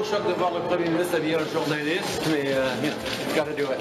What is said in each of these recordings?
Gros choc de voir le Premier ministre habillé en journaliste, mais gotta do it.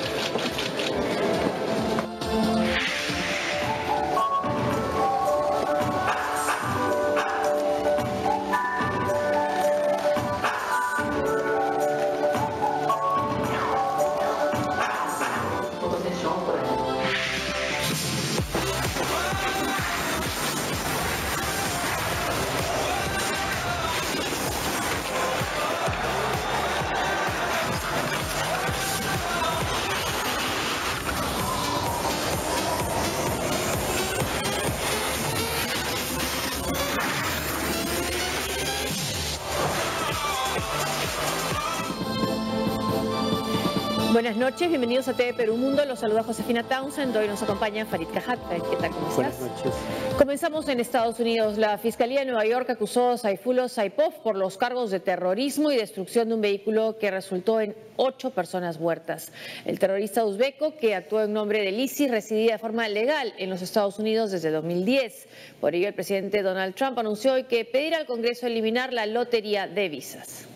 Buenas noches, bienvenidos a TV Perú Mundo. Los saluda Josefina Townsend. Hoy nos acompaña Farid Cajat. ¿Qué tal? ¿Cómo estás? Buenas noches. Comenzamos en Estados Unidos. La Fiscalía de Nueva York acusó a Saifullah Saipov por los cargos de terrorismo y destrucción de un vehículo que resultó en 8 personas muertas. El terrorista uzbeco, que actuó en nombre del ISIS, residía de forma legal en los Estados Unidos desde 2010. Por ello, el presidente Donald Trump anunció hoy que pedirá al Congreso eliminar la lotería de visas.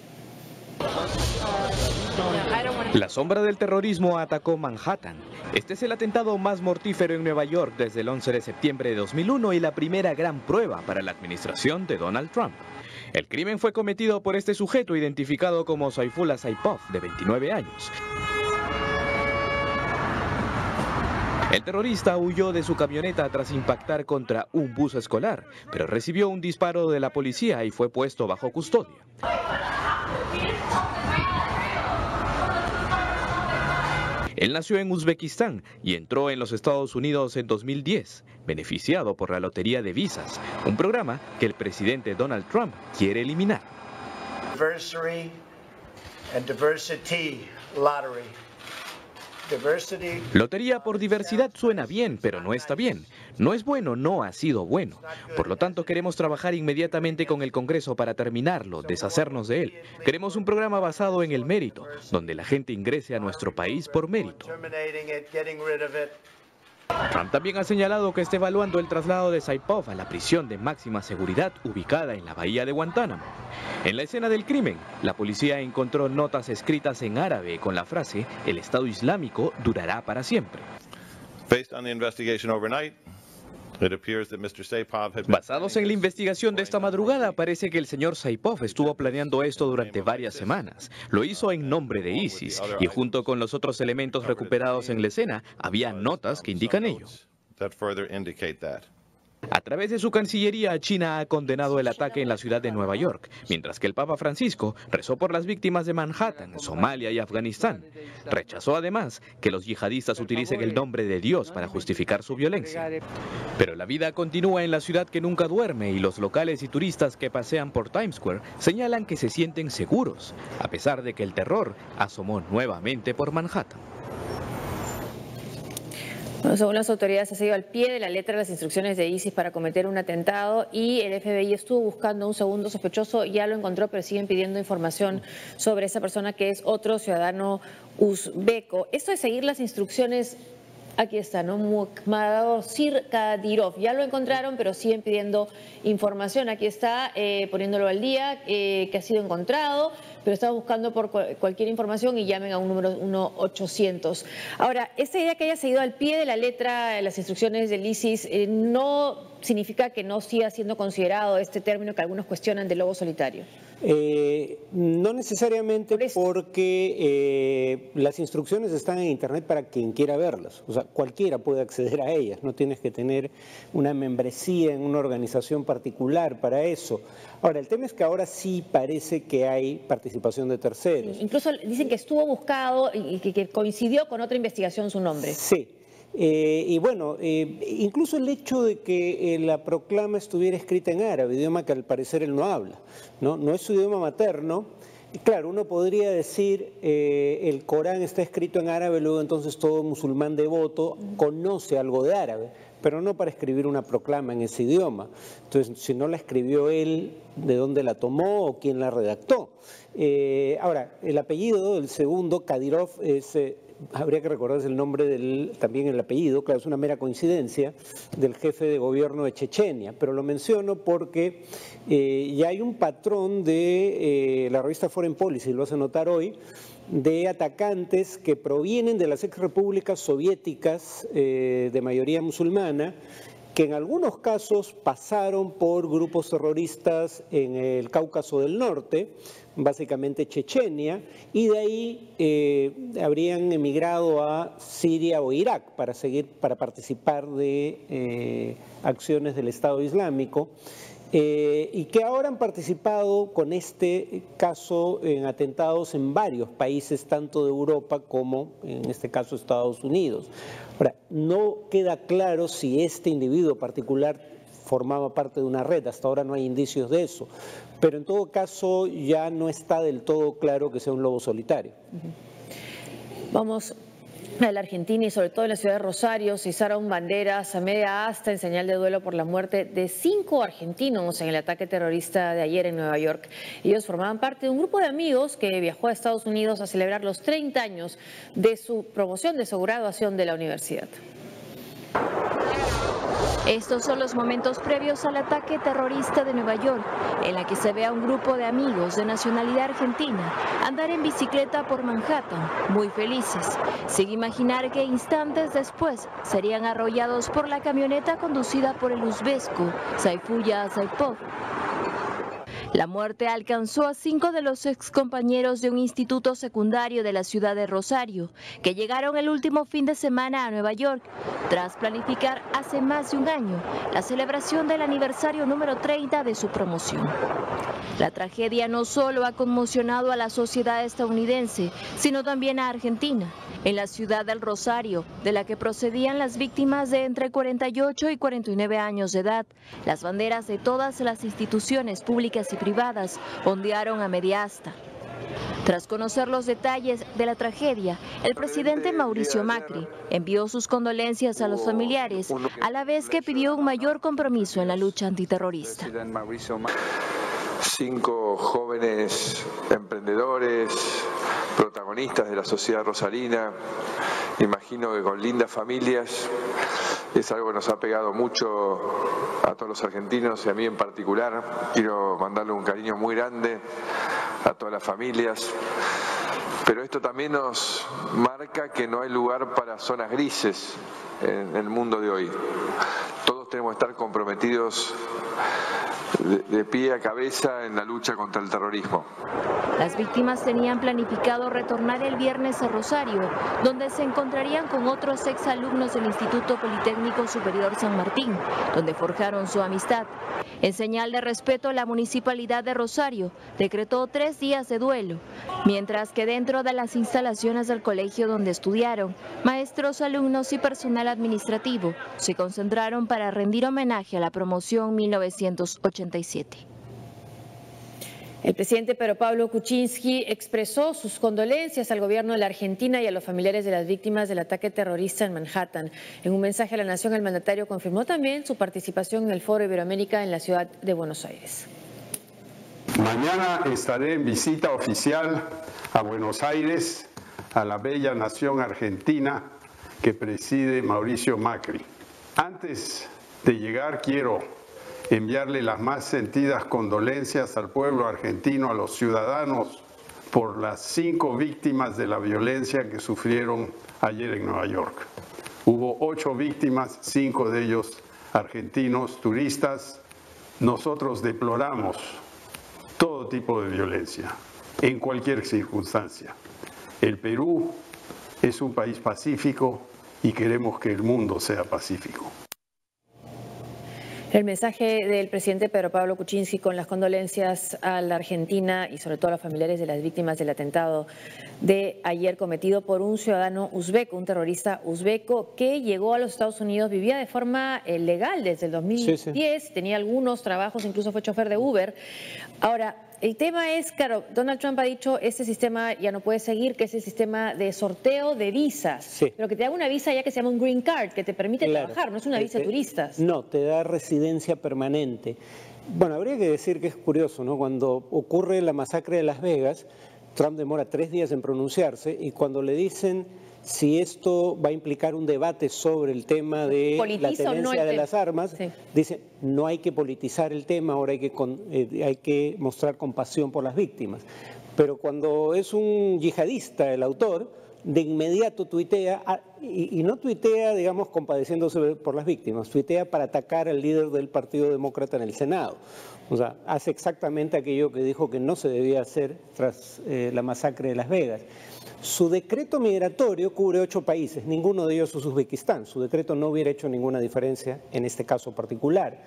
La sombra del terrorismo atacó Manhattan. Este es el atentado más mortífero en Nueva York desde el 11 de septiembre de 2001 y la primera gran prueba para la administración de Donald Trump. El crimen fue cometido por este sujeto identificado como Saifullah Saipov, de 29 años. El terrorista huyó de su camioneta tras impactar contra un bus escolar, pero recibió un disparo de la policía y fue puesto bajo custodia. Él nació en Uzbekistán y entró en los Estados Unidos en 2010, beneficiado por la lotería de visas, un programa que el presidente Donald Trump quiere eliminar. Diversity and diversity lottery. Lotería por diversidad suena bien, pero no está bien. No es bueno, no ha sido bueno. Por lo tanto, queremos trabajar inmediatamente con el Congreso para terminarlo, deshacernos de él. Queremos un programa basado en el mérito, donde la gente ingrese a nuestro país por mérito. Trump también ha señalado que está evaluando el traslado de Saipov a la prisión de máxima seguridad ubicada en la bahía de Guantánamo. En la escena del crimen, la policía encontró notas escritas en árabe con la frase "El Estado Islámico durará para siempre". Basados en la investigación de esta madrugada, parece que el señor Saipov estuvo planeando esto durante varias semanas. Lo hizo en nombre de ISIS y junto con los otros elementos recuperados en la escena, había notas que indican ello. A través de su cancillería, China ha condenado el ataque en la ciudad de Nueva York, mientras que el Papa Francisco rezó por las víctimas de Manhattan, Somalia y Afganistán. Rechazó además que los yihadistas utilicen el nombre de Dios para justificar su violencia. Pero la vida continúa en la ciudad que nunca duerme y los locales y turistas que pasean por Times Square señalan que se sienten seguros, a pesar de que el terror asomó nuevamente por Manhattan. Bueno, según las autoridades, ha seguido al pie de la letra las instrucciones de ISIS para cometer un atentado y el FBI estuvo buscando un segundo sospechoso, ya lo encontró, pero siguen pidiendo información sobre esa persona que es otro ciudadano uzbeco. Esto de seguir las instrucciones, aquí está, ¿no? Mukhmadosir Kadyrov, ya lo encontraron, pero siguen pidiendo información. Aquí está, poniéndolo al día, que ha sido encontrado, pero estamos buscando por cualquier información y llamen a un número 1-800. Ahora, esta idea que haya seguido al pie de la letra las instrucciones del ISIS no significa que no siga siendo considerado este término que algunos cuestionan de lobo solitario. No necesariamente, porque las instrucciones están en internet para quien quiera verlas. O sea, cualquiera puede acceder a ellas, no tienes que tener una membresía en una organización particular para eso. Ahora, el tema es que ahora sí parece que hay participación de terceros. Incluso dicen que estuvo buscado y que coincidió con otra investigación su nombre. Sí. Y bueno, incluso el hecho de que la proclama estuviera escrita en árabe, idioma que al parecer él no habla, no es su idioma materno. Y claro, uno podría decir el Corán está escrito en árabe, luego entonces todo musulmán devoto conoce algo de árabe, pero no para escribir una proclama en ese idioma. Entonces, si no la escribió él, ¿de dónde la tomó o quién la redactó? Ahora, el apellido, el segundo, Kadyrov, habría que recordarse el nombre también el apellido, claro, es una mera coincidencia, del jefe de gobierno de Chechenia, pero lo menciono porque ya hay un patrón de la revista Foreign Policy, lo hace notar hoy, de atacantes que provienen de las exrepúblicas soviéticas de mayoría musulmana, que en algunos casos pasaron por grupos terroristas en el Cáucaso del Norte, básicamente Chechenia, y de ahí habrían emigrado a Siria o Irak para participar de acciones del Estado Islámico, y que ahora han participado con este caso en atentados en varios países, tanto de Europa como en este caso Estados Unidos. Ahora, no queda claro si este individuo particular formaba parte de una red, hasta ahora no hay indicios de eso, pero en todo caso ya no está del todo claro que sea un lobo solitario. Vamos a la Argentina y sobre todo en la ciudad de Rosario se izaron banderas a media asta en señal de duelo por la muerte de 5 argentinos en el ataque terrorista de ayer en Nueva York. Ellos formaban parte de un grupo de amigos que viajó a Estados Unidos a celebrar los 30 años de su promoción, de su graduación de la universidad. Estos son los momentos previos al ataque terrorista de Nueva York, en la que se ve a un grupo de amigos de nacionalidad argentina andar en bicicleta por Manhattan, muy felices, sin imaginar que instantes después serían arrollados por la camioneta conducida por el uzbeko Sayfullah Saipov. La muerte alcanzó a 5 de los excompañeros de un instituto secundario de la ciudad de Rosario, que llegaron el último fin de semana a Nueva York, tras planificar hace más de un año la celebración del aniversario número 30 de su promoción. La tragedia no solo ha conmocionado a la sociedad estadounidense, sino también a Argentina. En la ciudad del Rosario, de la que procedían las víctimas de entre 48 y 49 años de edad, las banderas de todas las instituciones públicas y privadas ondearon a media asta. Tras conocer los detalles de la tragedia, el presidente Mauricio Macri envió sus condolencias a los familiares, a la vez que pidió un mayor compromiso en la lucha antiterrorista. 5 jóvenes emprendedores, protagonistas de la sociedad rosarina, imagino que con lindas familias, es algo que nos ha pegado mucho a todos los argentinos y a mí en particular. Quiero mandarle un cariño muy grande a todas las familias, pero esto también nos marca que no hay lugar para zonas grises en el mundo de hoy. Todos tenemos que estar comprometidos de pie a cabeza en la lucha contra el terrorismo. Las víctimas tenían planificado retornar el viernes a Rosario, donde se encontrarían con otros exalumnos del Instituto Politécnico Superior San Martín, donde forjaron su amistad. En señal de respeto, la Municipalidad de Rosario decretó 3 días de duelo, mientras que dentro de las instalaciones del colegio donde estudiaron, maestros, alumnos y personal administrativo se concentraron para rendir homenaje a la promoción 1987. El presidente Pedro Pablo Kuczynski expresó sus condolencias al gobierno de la Argentina y a los familiares de las víctimas del ataque terrorista en Manhattan. En un mensaje a la nación, el mandatario confirmó también su participación en el Foro Iberoamérica en la ciudad de Buenos Aires. Mañana estaré en visita oficial a Buenos Aires, a la bella nación argentina que preside Mauricio Macri. Antes de llegar quiero enviarle las más sentidas condolencias al pueblo argentino, a los ciudadanos, por las 5 víctimas de la violencia que sufrieron ayer en Nueva York. Hubo 8 víctimas, 5 de ellos argentinos, turistas. Nosotros deploramos todo tipo de violencia, en cualquier circunstancia. El Perú es un país pacífico y queremos que el mundo sea pacífico. El mensaje del presidente Pedro Pablo Kuczynski con las condolencias a la Argentina y sobre todo a los familiares de las víctimas del atentado de ayer cometido por un ciudadano uzbeko, un terrorista uzbeko que llegó a los Estados Unidos, vivía de forma legal desde el 2010, tenía algunos trabajos, incluso fue chofer de Uber. Ahora, el tema es, claro, Donald Trump ha dicho este sistema ya no puede seguir, que es el sistema de sorteo de visas, pero que te da una visa ya que se llama un green card, que te permite trabajar, no es una visa de turistas. No, te da residencia permanente. Bueno, habría que decir que es curioso, ¿no? Cuando ocurre la masacre de Las Vegas, Trump demora 3 días en pronunciarse y cuando le dicen si esto va a implicar un debate sobre el tema de la tenencia de las armas, dice no hay que politizar el tema, ahora hay que mostrar compasión por las víctimas. Pero cuando es un yihadista el autor, de inmediato tuitea, y no tuitea, digamos, compadeciéndose por las víctimas, tuitea para atacar al líder del Partido Demócrata en el Senado. O sea, hace exactamente aquello que dijo que no se debía hacer tras la masacre de Las Vegas. Su decreto migratorio cubre 8 países, ninguno de ellos es Uzbekistán. Su decreto no hubiera hecho ninguna diferencia en este caso particular.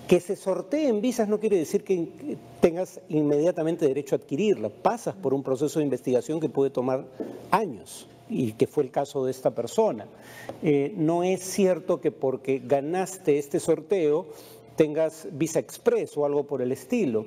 Que se sorteen visas no quiere decir que tengas inmediatamente derecho a adquirirla. Pasas por un proceso de investigación que puede tomar años y que fue el caso de esta persona. No es cierto que porque ganaste este sorteo tengas visa express o algo por el estilo.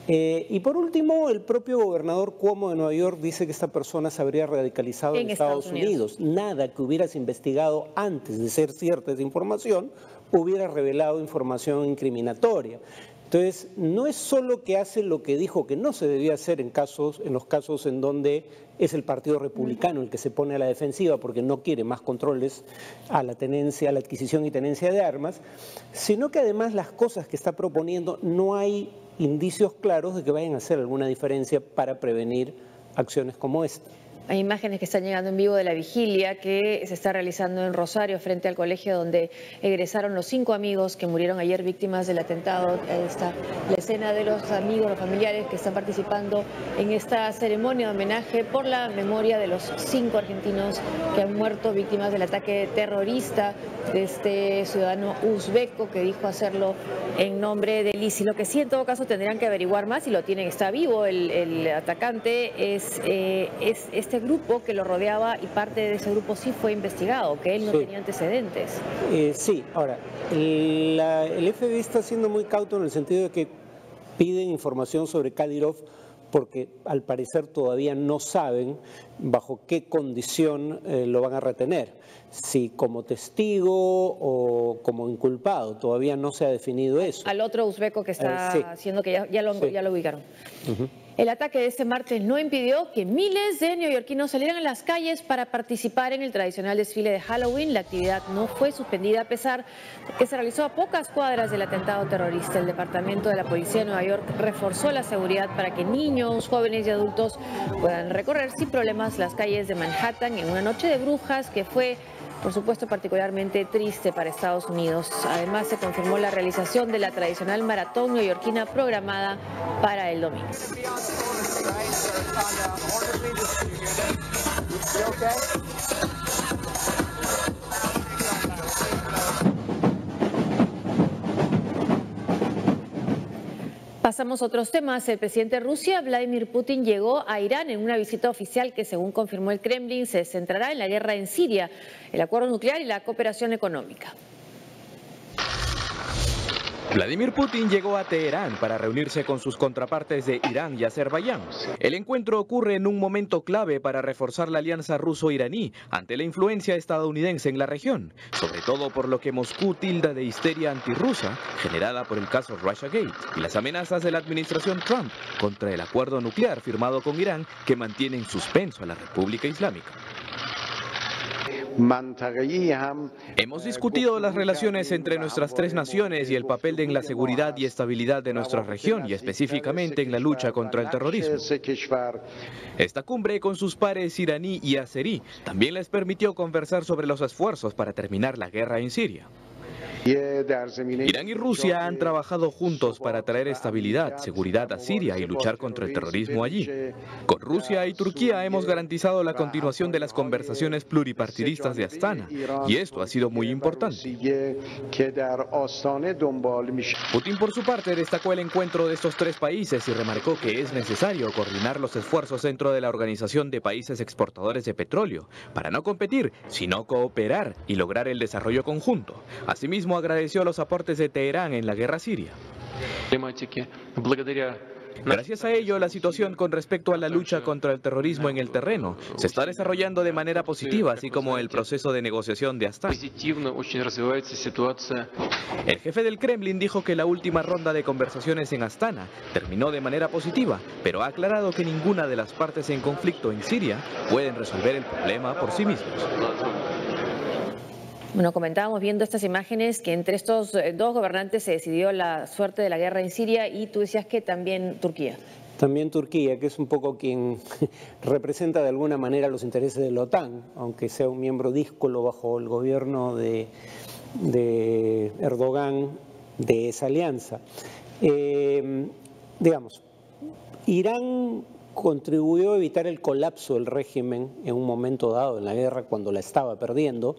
Y por último, el propio gobernador Cuomo de Nueva York dice que esta persona se habría radicalizado en Estados Unidos. Nada que hubieras investigado antes de ser cierta esa información hubiera revelado información incriminatoria. Entonces, no es solo que hace lo que dijo que no se debía hacer en los casos en donde es el Partido Republicano el que se pone a la defensiva porque no quiere más controles a la tenencia, a la adquisición y tenencia de armas, sino que además las cosas que está proponiendo no hay indicios claros de que vayan a hacer alguna diferencia para prevenir acciones como esta. Hay imágenes que están llegando en vivo de la vigilia que se está realizando en Rosario frente al colegio donde egresaron los 5 amigos que murieron ayer víctimas del atentado. Ahí está la escena de los amigos, los familiares que están participando en esta ceremonia de homenaje por la memoria de los 5 argentinos que han muerto víctimas del ataque terrorista de este ciudadano uzbeko que dijo hacerlo en nombre del ISIS. Lo que sí en todo caso tendrán que averiguar más, y lo tienen, está vivo el atacante, es este grupo que lo rodeaba, y parte de ese grupo sí fue investigado, que él no tenía antecedentes. Sí, ahora, el FBI está siendo muy cauto en el sentido de que piden información sobre Kadyrov porque al parecer todavía no saben bajo qué condición lo van a retener, si como testigo o como inculpado, todavía no se ha definido eso. Al otro uzbeko que está haciendo que ya lo ubicaron. El ataque de este martes no impidió que miles de neoyorquinos salieran a las calles para participar en el tradicional desfile de Halloween. La actividad no fue suspendida a pesar de que se realizó a pocas cuadras del atentado terrorista. El Departamento de la Policía de Nueva York reforzó la seguridad para que niños, jóvenes y adultos puedan recorrer sin problemas las calles de Manhattan en una noche de brujas que fue, por supuesto, particularmente triste para Estados Unidos. Además, se confirmó la realización de la tradicional maratón neoyorquina programada para el domingo. Pasamos a otros temas. El presidente de Rusia, Vladimir Putin, llegó a Irán en una visita oficial que, según confirmó el Kremlin, se centrará en la guerra en Siria, el acuerdo nuclear y la cooperación económica. Vladimir Putin llegó a Teherán para reunirse con sus contrapartes de Irán y Azerbaiyán. El encuentro ocurre en un momento clave para reforzar la alianza ruso-iraní ante la influencia estadounidense en la región, sobre todo por lo que Moscú tilda de histeria antirrusa generada por el caso Russiagate y las amenazas de la administración Trump contra el acuerdo nuclear firmado con Irán que mantiene en suspenso a la República Islámica. Hemos discutido las relaciones entre nuestras 3 naciones y el papel en la seguridad y estabilidad de nuestra región y específicamente en la lucha contra el terrorismo. Esta cumbre con sus pares iraní y azerí también les permitió conversar sobre los esfuerzos para terminar la guerra en Siria. Irán y Rusia han trabajado juntos para traer estabilidad, seguridad a Siria y luchar contra el terrorismo allí. Con Rusia y Turquía hemos garantizado la continuación de las conversaciones pluripartidistas de Astana, y esto ha sido muy importante. Putin, por su parte, destacó el encuentro de estos tres países y remarcó que es necesario coordinar los esfuerzos dentro de la Organización de Países Exportadores de Petróleo para no competir, sino cooperar y lograr el desarrollo conjunto. Asimismo, agradeció los aportes de Teherán en la guerra siria. Gracias a ello, la situación con respecto a la lucha contra el terrorismo en el terreno se está desarrollando de manera positiva, así como el proceso de negociación de Astana. El jefe del Kremlin dijo que la última ronda de conversaciones en Astana terminó de manera positiva, pero ha aclarado que ninguna de las partes en conflicto en Siria pueden resolver el problema por sí mismos. Bueno, comentábamos viendo estas imágenes que entre estos dos gobernantes se decidió la suerte de la guerra en Siria y tú decías que también Turquía. También Turquía, que es un poco quien representa de alguna manera los intereses de la OTAN, aunque sea un miembro díscolo bajo el gobierno de Erdogan de esa alianza. Digamos, Irán contribuyó a evitar el colapso del régimen en un momento dado en la guerra cuando la estaba perdiendo,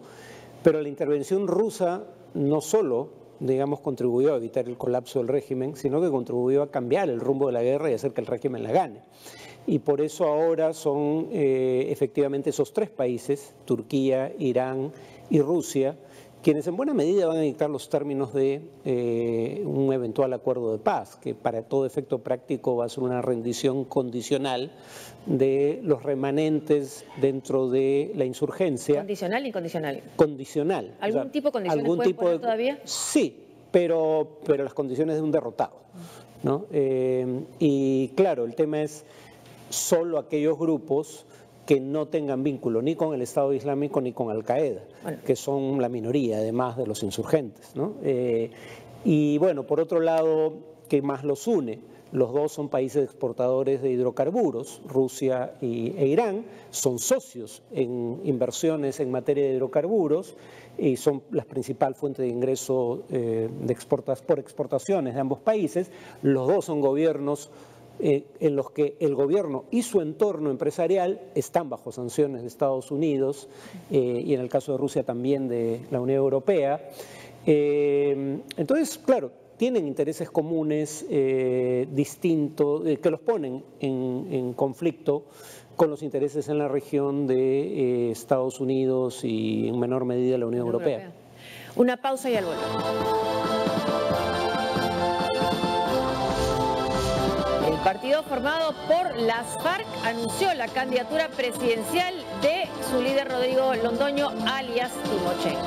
pero la intervención rusa no solo, digamos, contribuyó a evitar el colapso del régimen, sino que contribuyó a cambiar el rumbo de la guerra y hacer que el régimen la gane. Y por eso ahora son efectivamente esos tres países, Turquía, Irán y Rusia, quienes en buena medida van a dictar los términos de un eventual acuerdo de paz, que para todo efecto práctico va a ser una rendición condicional de los remanentes dentro de la insurgencia. ¿Condicional o incondicional? Condicional. ¿Algún tipo de condiciones pueden poner todavía? Sí, pero las condiciones de un derrotado, ¿no? Y claro, el tema es solo aquellos grupos que no tengan vínculo ni con el Estado Islámico ni con Al-Qaeda, bueno, que son la minoría además de los insurgentes, ¿no? Y bueno, por otro lado, ¿qué más los une? Los dos son países exportadores de hidrocarburos, Rusia e Irán, son socios en inversiones en materia de hidrocarburos y son la principal fuente de ingreso por exportaciones de ambos países. Los dos son gobiernos en los que el gobierno y su entorno empresarial están bajo sanciones de Estados Unidos y en el caso de Rusia también de la Unión Europea. Entonces, claro, tienen intereses comunes distintos que los ponen en conflicto con los intereses en la región de Estados Unidos y en menor medida la Unión Europea. Una pausa y al volver. El partido formado por las FARC anunció la candidatura presidencial de su líder Rodrigo Londoño, alias Timochenko.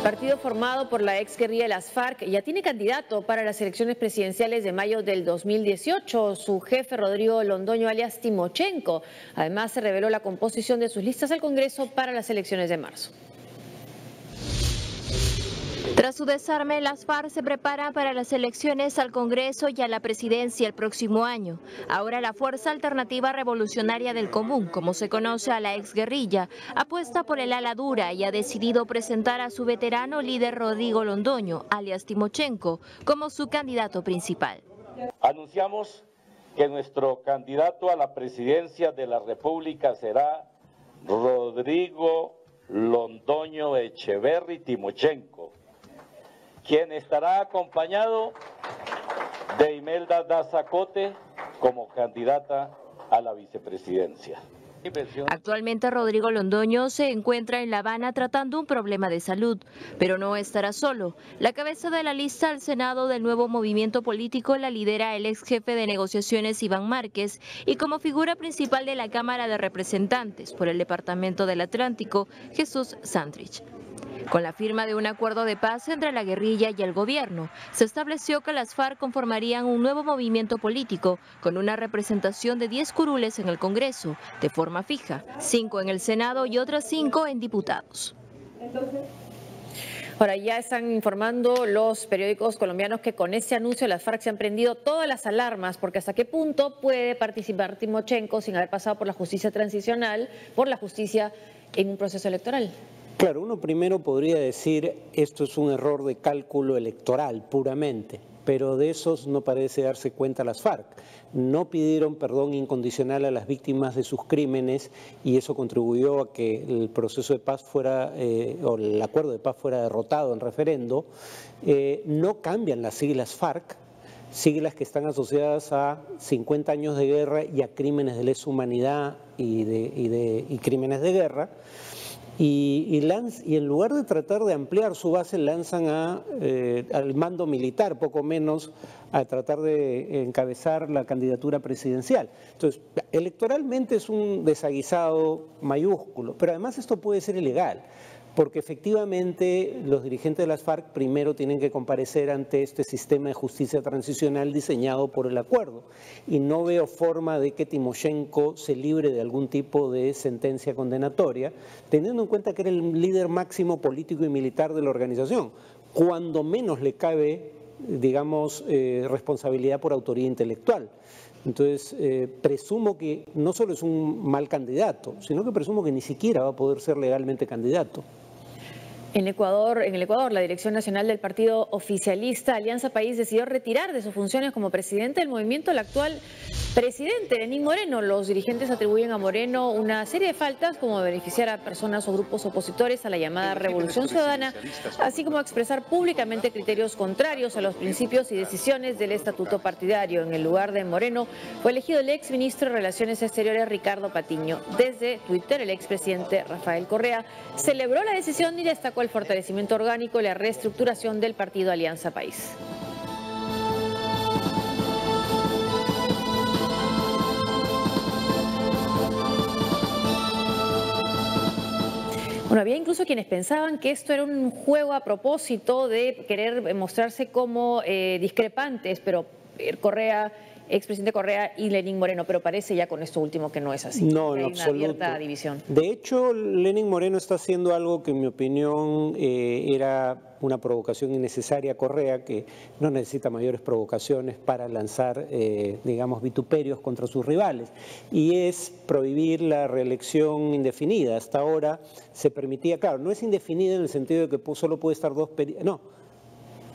Partido formado por la ex guerrilla de las FARC ya tiene candidato para las elecciones presidenciales de mayo del 2018, su jefe Rodrigo Londoño alias Timochenko. Además se reveló la composición de sus listas al Congreso para las elecciones de marzo. Tras su desarme, las FARC se preparan para las elecciones al Congreso y a la presidencia el próximo año. Ahora la Fuerza Alternativa Revolucionaria del Común, como se conoce a la exguerrilla, apuesta por el ala dura y ha decidido presentar a su veterano líder Rodrigo Londoño, alias Timochenko, como su candidato principal. Anunciamos que nuestro candidato a la presidencia de la República será Rodrigo Londoño Echeverri Timochenko, quien estará acompañado de Imelda Daza Cote como candidata a la vicepresidencia. Actualmente Rodrigo Londoño se encuentra en La Habana tratando un problema de salud, pero no estará solo. La cabeza de la lista al Senado del nuevo movimiento político la lidera el ex jefe de negociaciones Iván Márquez y como figura principal de la Cámara de Representantes por el Departamento del Atlántico, Jesús Santrich. Con la firma de un acuerdo de paz entre la guerrilla y el gobierno, se estableció que las FARC conformarían un nuevo movimiento político con una representación de 10 curules en el Congreso, de forma fija, 5 en el Senado y otras 5 en diputados. Ahora ya están informando los periódicos colombianos que con este anuncio las FARC se han prendido todas las alarmas, porque hasta qué punto puede participar Timochenko sin haber pasado por la justicia transicional, por la justicia en un proceso electoral. Claro, uno primero podría decir esto es un error de cálculo electoral puramente, pero de esos no parece darse cuenta las FARC. No pidieron perdón incondicional a las víctimas de sus crímenes y eso contribuyó a que el proceso de paz fuera, o el acuerdo de paz fuera derrotado en referendo. No cambian las siglas FARC, siglas que están asociadas a 50 años de guerra y a crímenes de lesa humanidad y crímenes de guerra. Y en lugar de tratar de ampliar su base, lanzan al mando militar, poco menos, a tratar de encabezar la candidatura presidencial. Entonces, electoralmente es un desaguisado mayúsculo, pero además esto puede ser ilegal, porque efectivamente los dirigentes de las FARC primero tienen que comparecer ante este sistema de justicia transicional diseñado por el acuerdo. Y no veo forma de que Timochenko se libre de algún tipo de sentencia condenatoria, teniendo en cuenta que era el líder máximo político y militar de la organización. Cuando menos le cabe, digamos, responsabilidad por autoría intelectual. Entonces, presumo que no solo es un mal candidato, sino que presumo que ni siquiera va a poder ser legalmente candidato. En el Ecuador, la Dirección Nacional del Partido Oficialista Alianza País decidió retirar de sus funciones como presidente del movimiento al actual presidente, Lenín Moreno. Los dirigentes atribuyen a Moreno una serie de faltas, como beneficiar a personas o grupos opositores a la llamada Revolución Ciudadana, así como expresar públicamente criterios contrarios a los principios y decisiones del estatuto partidario. En el lugar de Moreno fue elegido el exministro de Relaciones Exteriores, Ricardo Patiño. Desde Twitter, el expresidente Rafael Correa celebró la decisión y destacó el fortalecimiento orgánico y la reestructuración del partido Alianza País. Bueno, había incluso quienes pensaban que esto era un juego a propósito de querer mostrarse como discrepantes, pero expresidente Correa y Lenín Moreno, pero parece ya con esto último que no es así. No, en hay absoluto. Una abierta división. De hecho, Lenín Moreno está haciendo algo que en mi opinión era una provocación innecesaria a Correa, que no necesita mayores provocaciones para lanzar, digamos, vituperios contra sus rivales, y es prohibir la reelección indefinida. Hasta ahora se permitía, claro, no es indefinida en el sentido de que solo puede estar 2 periodos, no.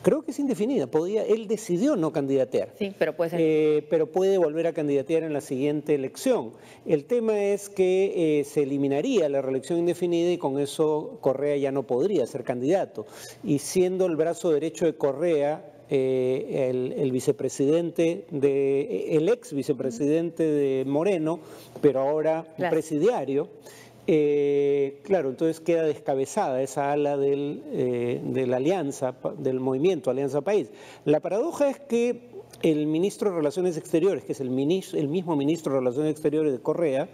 Creo que es indefinida, él decidió no candidatear, sí, pero puede volver a candidatear en la siguiente elección. El tema es que se eliminaría la reelección indefinida y con eso Correa ya no podría ser candidato. Y siendo el brazo derecho de Correa, el vicepresidente, el ex vicepresidente de Moreno, pero ahora presidiario, claro, entonces queda descabezada esa ala de la alianza, del movimiento Alianza País. La paradoja es que el ministro de Relaciones Exteriores, que es el mismo ministro de Relaciones Exteriores de Correa,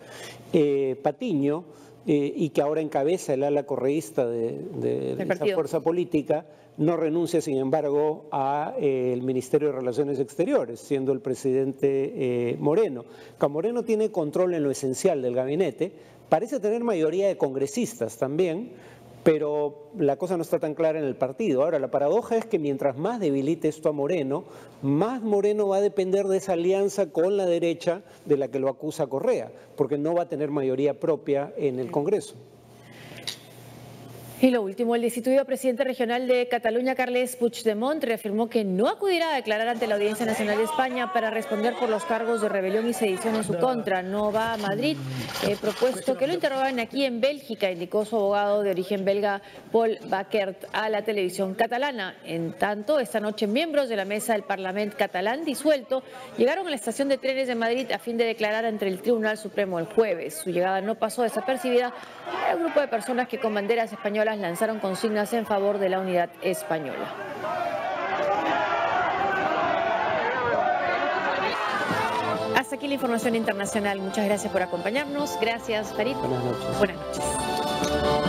Patiño, y que ahora encabeza el ala correísta de esa fuerza política, no renuncia, sin embargo, al Ministerio de Relaciones Exteriores, siendo el presidente Moreno. Moreno tiene control en lo esencial del gabinete, parece tener mayoría de congresistas también, pero la cosa no está tan clara en el partido. Ahora, la paradoja es que mientras más debilite esto a Moreno, más Moreno va a depender de esa alianza con la derecha de la que lo acusa Correa, porque no va a tener mayoría propia en el Congreso. Y lo último, el destituido presidente regional de Cataluña, Carles Puigdemont, reafirmó que no acudirá a declarar ante la Audiencia Nacional de España para responder por los cargos de rebelión y sedición en su contra. No va a Madrid, propuesto que lo interrogan aquí en Bélgica, indicó su abogado de origen belga, Paul Baquert, a la televisión catalana. En tanto, esta noche miembros de la mesa del Parlamento catalán disuelto llegaron a la estación de trenes de Madrid a fin de declarar ante el Tribunal Supremo el jueves. Su llegada no pasó desapercibida. Un grupo de personas que con banderas españolas lanzaron consignas en favor de la unidad española. Hasta aquí la información internacional. Muchas gracias por acompañarnos. Gracias, Farid. Buenas noches. Buenas noches.